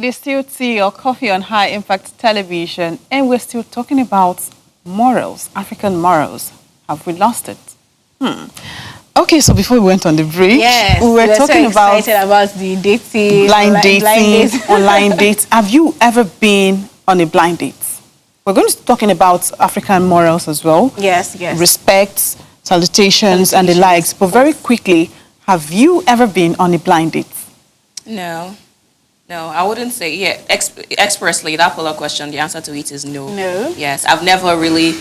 It is still tea or coffee on High Impact Television, and we're still talking about morals, African morals. Have we lost it? Okay, so before we went on the break, yes, we were talking so excited about the dating, blind dating, online dates. Have you ever been on a blind date? We're going to be talking about African morals as well. Yes, yes. Respect, salutations, and the likes. But very quickly, have you ever been on a blind date? No, I wouldn't say, expressly, that follow-up question, the answer to it is no. No? Yes, I've never really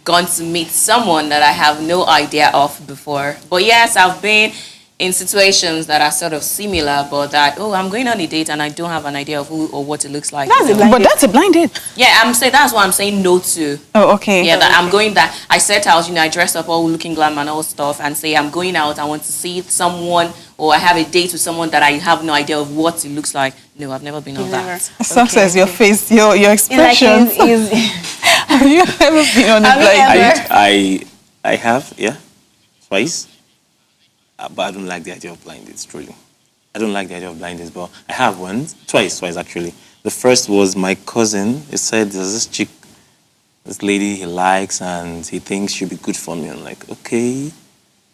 gone to meet someone that I have no idea of before. But yes, I've been in situations that are sort of similar, but that, I'm going on a date and I don't have an idea of who or what it looks like. That's a blind date. Yeah, that's what I'm saying no to. Oh, okay. Yeah, that I'm going that, I set out, I dress up all looking glam and all stuff and say I'm going out, I want to see someone or I have a date with someone that I have no idea of what it looks like. No, I've never been on that. Success, your face, your expression. Have you ever been on a blind date? I have, yeah, twice. But I don't like the idea of blind dates, truly. I don't like the idea of blind dates, but I have twice actually. The first was my cousin. He said there's this chick, this lady he likes, and he thinks she'll be good for me. I'm like, okay.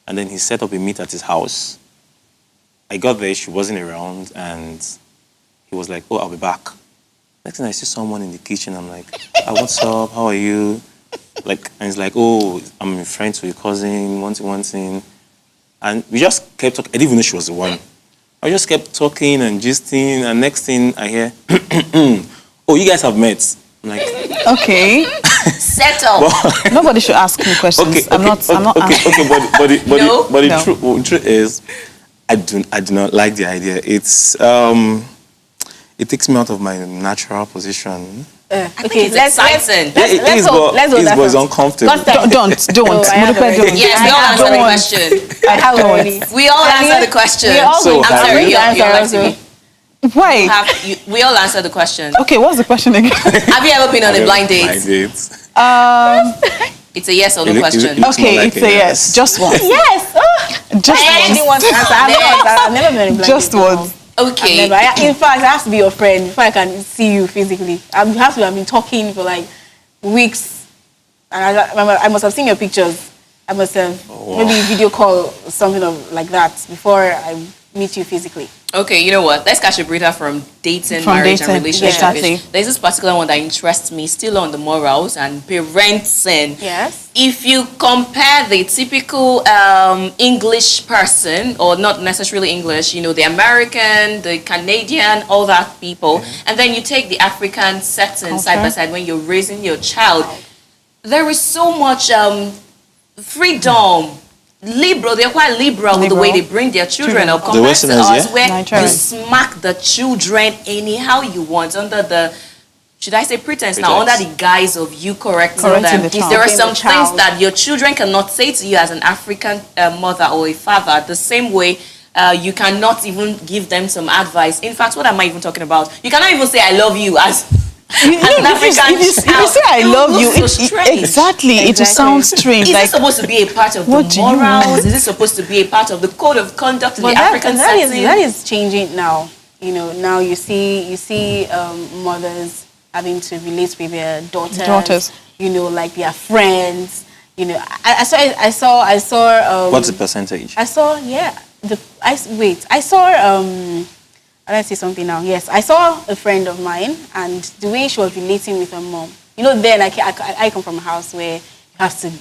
And then he set up a meet at his house. I got there, she wasn't around, and he was like, I'll be back. Next thing I see someone in the kitchen, I'm like, what's up, how are you? And he's like, I'm a friend to your cousin, one thing. And we just kept talking. I didn't even know she was the one. I just kept talking and gisting, and next thing I hear, you guys have met. I'm like, okay. Settle. Nobody should ask me questions. Okay, I'm not asking. But the truth is, I do not like the idea. It takes me out of my natural position. Okay, let's exciting. Let's go. It's uncomfortable. Don't. Yes, we all answer the question. I have already. We all answer the question. I'm sorry, you're why? We all answer the question. Okay, what's the question again? Have you ever been on a blind date? It's a yes or no question. Okay, it's a yes. Just once. Yes. Just once. I've never been on a blind date. Just once. Okay. In fact, I have to be your friend before I can see you physically. I have to have been talking for like weeks. And I must have seen your pictures. I must have maybe video call or something like that before I meet you physically. Okay, you know what? Let's catch a breather from dating, marriage, and relationship. Exactly. There's this particular one that interests me, still on the morals and parenting. Yes. If you compare the typical English person, or not necessarily English, the American, the Canadian, all that people, and then you take the African setting side by side when you're raising your child, there is so much freedom. They're quite liberal with the way they bring their children up compared to us, where you smack the children anyhow you want under the, should I say pretense now, under the guise of you correcting them. There are some things that your children cannot say to you as an African mother or a father, the same way you cannot even give them some advice. In fact, what am I even talking about? You cannot even say I love you as an African if you say I love you, exactly, it will sound strange. Is this supposed to be a part of the morals? Is this supposed to be a part of the code of conduct in the African setting? That is changing now. Now you see mothers having to relate with their daughters. Like their friends. I saw. What's the percentage? I saw. Let's say something now. Yes, I saw a friend of mine, and the way she was relating with her mom. Then I come from a house where you have to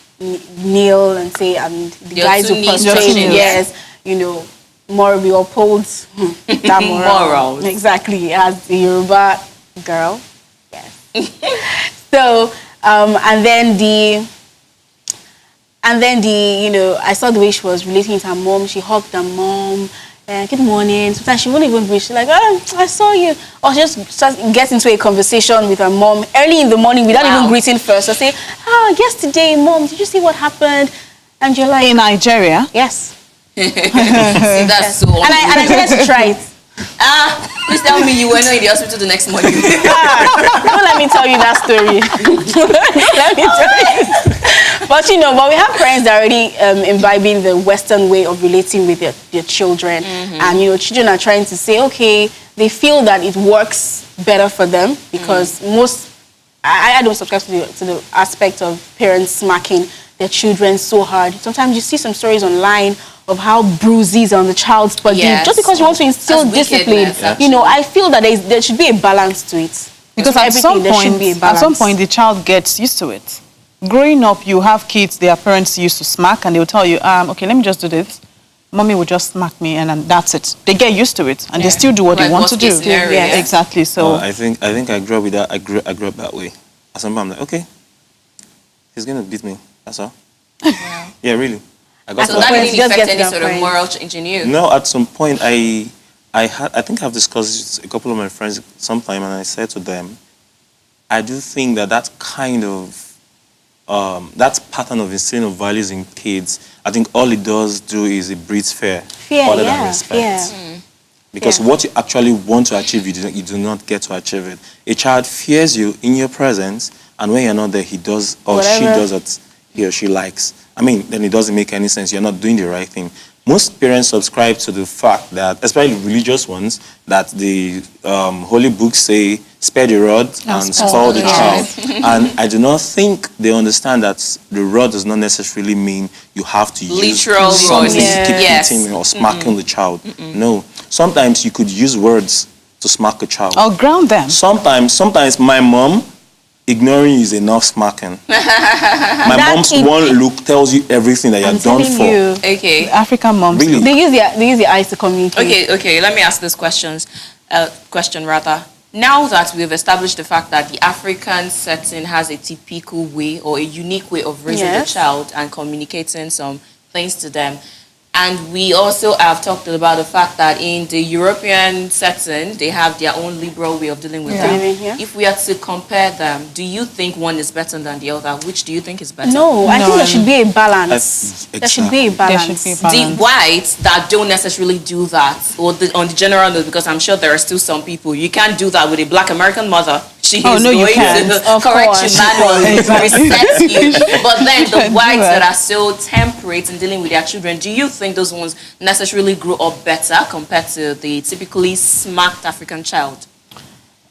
kneel and say, and the guys will prostrate. Yes, we uphold that morals. Exactly, as the Yoruba girl. Yes. So, and then I saw the way she was relating with her mom. She hugged her mom. Good morning. Sometimes she won't even wish. She's like, I saw you. Or she just get into a conversation with her mom early in the morning without even greeting first. Or say, yesterday, mom, did you see what happened? And you're like, in Nigeria? Yes. See, that's so and I tried to try it. Please tell me you were not in the hospital the next morning. Don't let me tell you that story. Let me tell you. But we have friends that are already imbibing the Western way of relating with their children. And children are trying to say, okay, they feel that it works better for them because I don't subscribe to the aspect of parents smacking their children so hard. Sometimes you see some stories online of how bruises on the child's body just because you want to instill discipline. You know, I feel that there should be a balance to it. Because at some point, the child gets used to it. Growing up, you have kids, their parents used to smack, and they will tell you, okay, let me just do this. Mommy will just smack me, and that's it. They get used to it, and they still do what they want to do. Yeah, exactly. So I think I grew up with that. I grew up that way. At some point, I'm like, okay, he's gonna beat me. That's all. Yeah, really. So that didn't affect any sort of moral change in you? No, at some point, I think I've discussed with a couple of my friends sometime, and I said to them, I do think that kind of that pattern of instilling of values in kids, I think all it does do is it breeds fear other than respect. Because what you actually want to achieve, you do not get to achieve it. A child fears you in your presence, and when you're not there, he does or she does what he or she likes. I mean, then it doesn't make any sense. You're not doing the right thing. Most parents subscribe to the fact that, especially religious ones, that the holy books say, spare the rod and spoil the child. And I do not think they understand that the rod does not necessarily mean you have to use something to keep hitting or smacking the child. No. Sometimes you could use words to smack a child. Or ground them. Sometimes my mom, ignoring is enough smacking. My mom's one look tells you everything that you're done for. Okay. African moms. Really? They use their eyes to communicate. Okay. Let me ask this question. Now that we've established the fact that the African setting has a typical way or a unique way of raising the child and communicating some things to them, and we also have talked about the fact that in the European setting, they have their own liberal way of dealing with them. If we are to compare them, do you think one is better than the other? Which do you think is better? No, I think there should be a balance. There should be a balance. The whites that don't necessarily do that, or on the general note, because I'm sure there are still some people, you can't do that with a Black American mother. She is going to correct you manually, reset you. But then the whites that are so temperate in dealing with their children, do you think those ones necessarily grew up better compared to the typically smacked African child?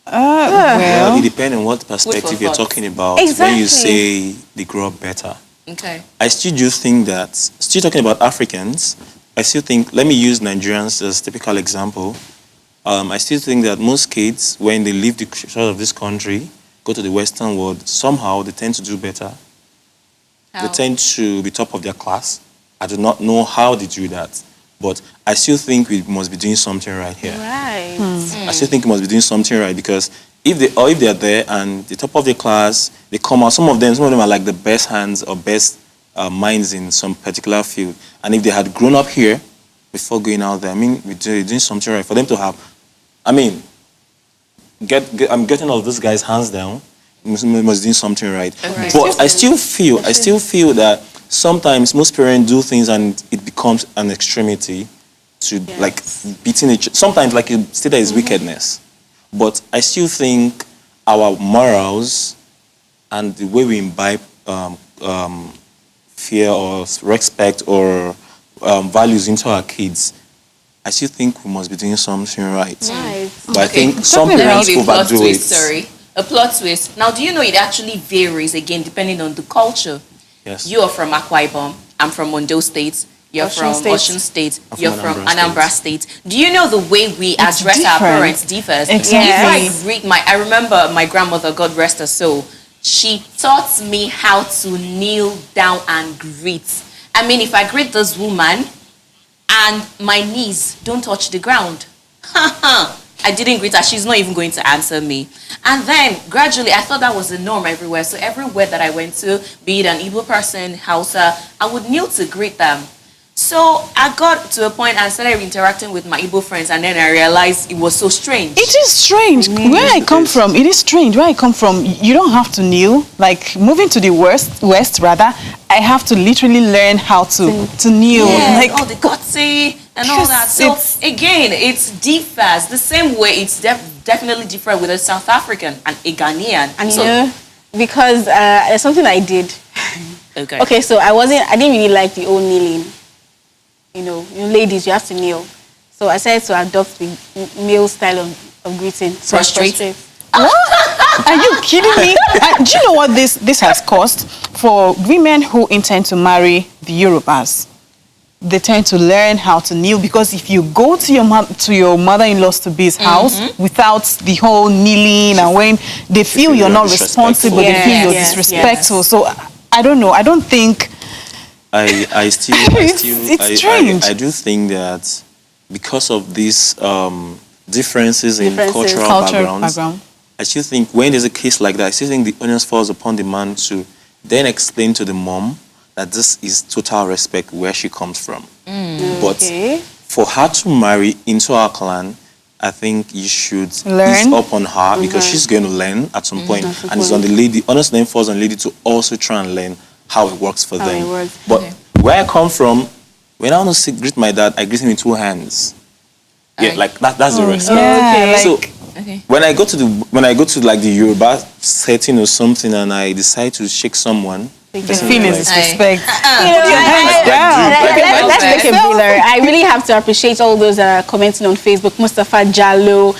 Well, it depends on what perspective you're talking about when you say they grow up better. Okay. I still do think that, still talking about Africans, I still think, let me use Nigerians as a typical example. I still think that most kids, when they leave the shores of this country, go to the Western world, somehow they tend to do better. How? They tend to be top of their class. I do not know how they do that, but I still think we must be doing something right here. Right. I still think we must be doing something right, because if they are there and the top of their class, they come out. Some of them are like the best hands or best minds in some particular field. And if they had grown up here before going out there, I mean, we're doing something right for them to have. I mean, I'm getting all those guys hands down. We must do something right. Okay. But I still feel that sometimes most parents do things and it becomes an extremity to like beating each. Sometimes, like you say, there is wickedness. But I still think our morals and the way we imbibe fear or respect or values into our kids, I still think we must be doing something right. But I think some parents overdo it. Sorry, a plot twist. Now, do you know it actually varies again depending on the culture? Yes. You are from Akwa Ibom. I'm from Ondo State. You're from Osun State. You're from Anambra State. Do you know the way we address our parents differs? Exactly. If I remember my grandmother, God rest her soul, she taught me how to kneel down and greet. I mean, if I greet this woman and my knees don't touch the ground, I didn't greet her. She's not even going to answer me. And then gradually, I thought that was the norm everywhere. So everywhere that I went to, be it an Igbo person, Hausa, I would kneel to greet them. So I got to a point and started interacting with my Igbo friends, and then I realized it was so strange. It is strange. Where I come from, it is strange. Where I come from, you don't have to kneel. Like moving to the west rather, I have to literally learn how to kneel. Yeah, like all the gutsy and all that. So again, it differs. The same way it's definitely different with a South African and a Ghanaian. And you know, because there's something I did. Okay, so I didn't really like the old kneeling. You know, ladies, you have to kneel. So I decided to adopt the male style of of greeting. Frustrate. What? Are you kidding me? Do you know what this has cost for women who intend to marry the Yorubas? They tend to learn how to kneel, because if you go to your mother-in-law's to be's house without the whole kneeling and when they feel you're not responsible, they feel you're disrespectful. Yes. So I don't know. I don't think. It's strange. I do think that because of these differences in cultural backgrounds, I still think when there's a case like that, I still think the onus falls upon the man to then explain to the mom that this is total respect where she comes from. But for her to marry into our clan, I think you should ease up on her because she's going to learn at some point. And it's on the lady, honest name falls on the lady to also try and learn how it works for them. But where I come from, when I want to greet my dad, I greet him in two hands. Yeah, like that's the respect. Yeah, so when I go to like the Yoruba setting or something and I decide to shake someone, the feeling is disrespect. Let's make it blur. I really have to appreciate all those that are commenting on Facebook. Mustafa Jallo,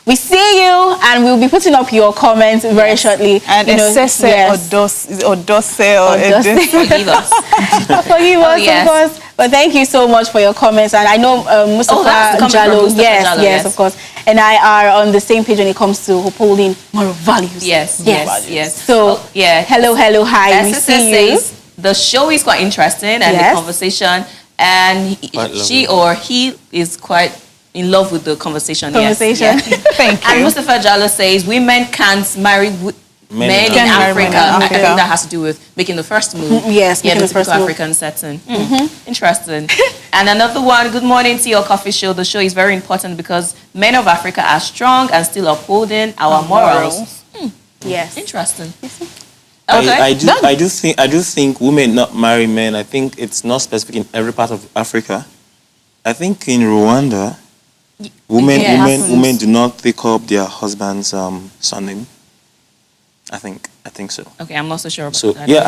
we see you, and we'll be putting up your comments very shortly. And Odose. Forgive us, of course. But thank you so much for your comments. And I know Mustafa Jallo, yes, of course, and I are on the same page when it comes to upholding moral values. Yes. So, hello, hi. We see you. The show is quite interesting, and the conversation, and she or he is quite in love with the conversation. Thank you. And Mustafa Jallo says women can't marry men in Africa. I think that has to do with making the first move. Making the first African setting. Interesting. And another one, good morning to your coffee show. The show is very important because men of Africa are strong and still upholding our morals. Yes. Interesting. Okay. I do think women not marry men. I think it's not specific in every part of Africa. I think in Rwanda, women do not take up their husband's surname. I think so. Okay, I'm not so sure about that. So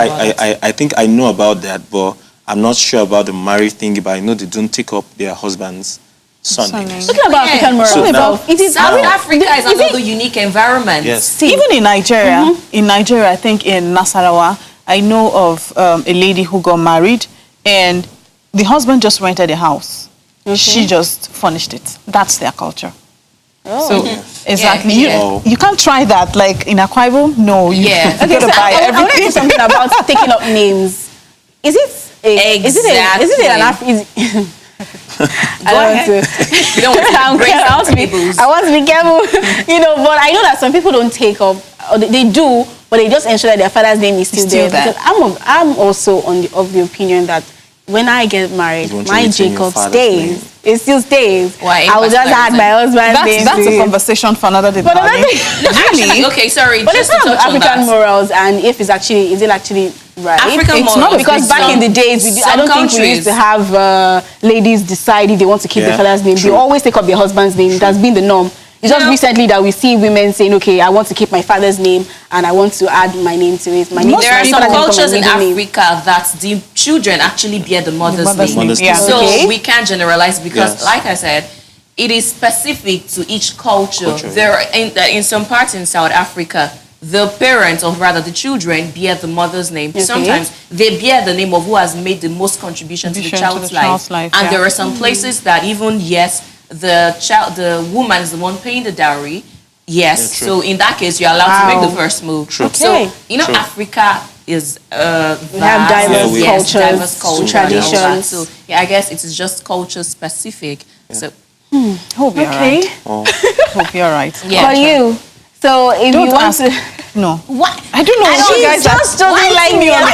I think I know about that, but I'm not sure about the marriage thing. But I know they don't take up their husband's surname. Talking about African morals. South Africa is another unique environment. Yes. Even in Nigeria, I think in Nasarawa, I know of a lady who got married, and the husband just rented a house. She just furnished it. That's their culture. So exactly, you can't try that like in Akwa Ibom. No, you got to buy everything. I want to say something about taking up names. Is it an African? I want to be careful, but I know that some people don't take up, or they do, but they just ensure that their father's name is still there. Because I'm also of the opinion that when I get married, my Jacob stays. It still stays. Why? I will just add my husband's name. That's a conversation for another day. Really? Okay, sorry. But it's not African morals, and is it actually right? African morals. Not because back in the days, I don't think we used to have ladies decide if they want to keep their father's name. They always take up their husband's name. It has been the norm. It's just recently that we see women saying, okay, I want to keep my father's name and I want to add my name to it. There are some cultures in Africa that the children actually bear the mother's name. So we can't generalize because, like I said, it is specific to each culture. There are, in some parts in South Africa, the parents, or rather the children, bear the mother's name. Sometimes they bear the name of who has made the most contribution to the child's life. And there are some places that even, the woman is the one paying the dowry. So in that case, you're allowed to make the first move. So, Africa is we have diverse cultures, traditions. So I guess it is just culture specific. So hope you're right. Hope you're right. For you. So if you want to... No. What? I don't know. She just doesn't like me on the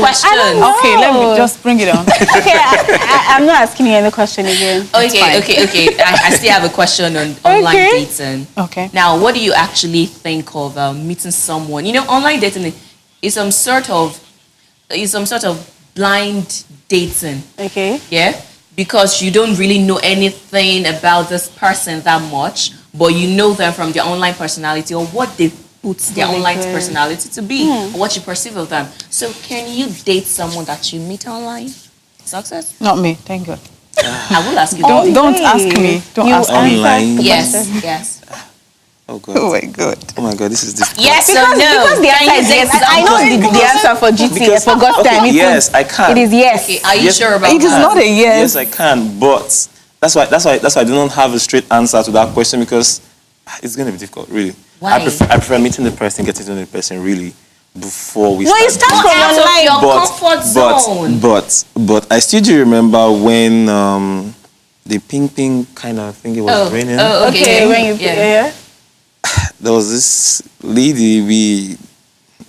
question. Okay, let me just bring it on. Okay, I'm not asking you any question again. Okay. I still have a question on online dating. Okay. Now, what do you actually think of meeting someone? Online dating is some sort of blind dating. Okay. Yeah? Because you don't really know anything about this person that much, but you know them from their online personality or what they put their online personality to be, or what you perceive of them. So can you date someone that you meet online? Success? Not me, thank God. I will ask you. Don't ask me. Don't ask me. Online. Yes. Oh God. Oh my God. Oh my God, this is difficult. Yes or no? Because the answer is yes. I know the answer for GT. For God's time. Yes, I can. It is yes. Okay, are you sure about that? It is not a yes. Yes, I can, but that's why I do not have a straight answer to that question, because it's going to be difficult, really. Why? I prefer meeting the person, getting to know the person, really, before we No, start. you start from out online. of your comfort zone. But I still do remember when the ping kind of thing, it was raining. Oh, okay. When you There was this lady, we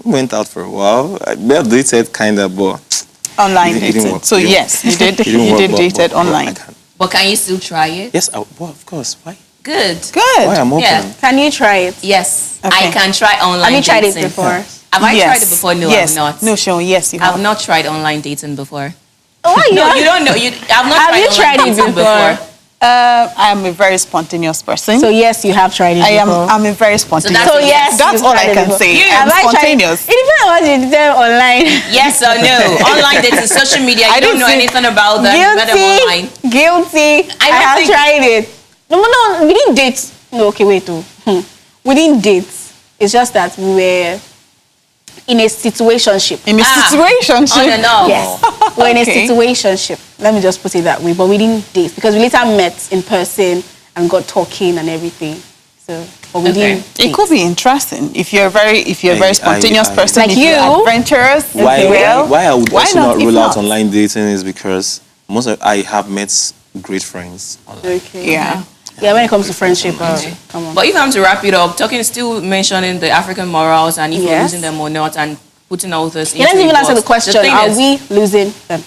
went out for a while. We had dated kind of, but Online it didn't dated. work. So yes, you did. It didn't You work, did but dated I online. can. But can you still try it? Yes, well, of course. Why? Good. Good. Why I'm open? Yeah. Can you try it? Yes. Okay. I can try online Have you tried it dating. before? Have I Yes. tried it before? No, yes. I've not. No, Sean. Yes, you have. I've not tried online dating before. Oh, No, you don't know. I've not Have you tried tried online it dating before? I'm a very spontaneous person. So yes, you have tried it before. I'm a very spontaneous. that's So a yes, That's you've all tried I it can before. say. Have I'm I tried it? spontaneous. It depends on what you did online. Yes or no? Online dating, social media. You don't know anything about that. You better online. Guilty. I don't have think- tried it. No, we didn't date. No, okay, wait. We didn't date. It's just that we were in a situationship. In a situationship. On and off. Yes. We're in a Okay. situationship. Let me just put it that way. But we didn't date because we later met in person and got talking and everything. So, but we Okay. didn't date. It could be interesting if you're a very spontaneous person, Like if you're you. adventurous. Why I would also not If rule out online dating is because I have met great friends online. Okay. Yeah. Yeah, when it comes to friendship, come on. But if I'm to wrap it up, still mentioning the African morals and if we're Yes. losing them or not, and putting all this. Yeah, let's into even a answer the box. question: thing are is, we losing them?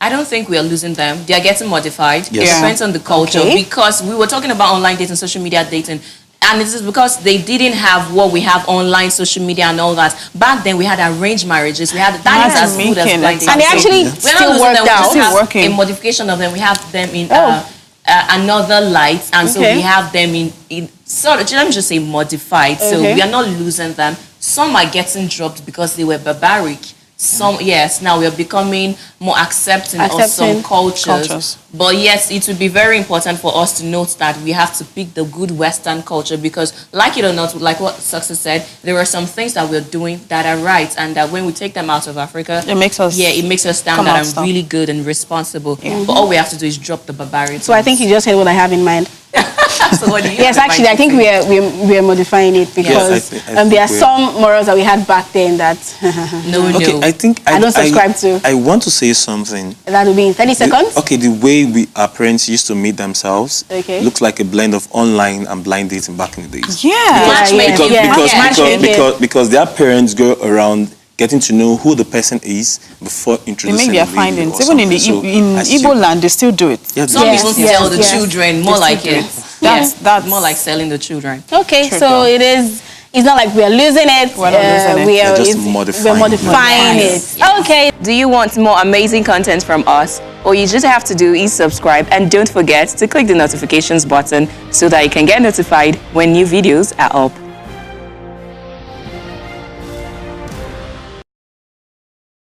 I don't think we are losing them. They are getting modified. Yes. It Yeah. depends on the culture. Okay. Because we were talking about online dating, social media dating. And this is because they didn't have what we have online, social media and all that. Back then, we had arranged marriages. We had that is as good as Matchmaking, blind dating. And they So actually we're not still losing worked them. We out. just Still have working. a modification of them. We have them in Oh. another light. And so Okay. we have them in sort of, let me just say modified. So Okay. we are not losing them. Some are getting dropped because they were barbaric. Some, yes, now we are becoming more accepting of some cultures. But yes, it would be very important for us to note that we have to pick the good Western culture because, like it or not, like what Success said, there are some things that we're doing that are right, and that when we take them out of Africa, It makes us stand come that out I'm stuff. really good and responsible. But all we have to do is drop the barbarian. So I think you just said what I have in mind. So what do you Yes, have in actually, I mind think to say? we are modifying it because I think there are we are. some morals that we had back then that No. Okay, I think I don't subscribe to. I want to say something. that will be in 30 seconds. Okay, the way our parents used to meet themselves looks like a blend of online and blind dating back in the days. Yeah. Matchmaking. Because their parents go around getting to know who the person is before They introducing make their the lady findings. or Even in the something. So in I Igbo still- land, they still do it. Yeah, Some Yes, people yes, sell the yes. children more like it. That's more like selling the children. Okay, True, so girl. it is. It's not like we are losing it. We're not losing it. We are We're just we're modifying modifying it. Okay. Do you want more amazing content from us? All you just have to do is subscribe and don't forget to click the notifications button so that you can get notified when new videos are up.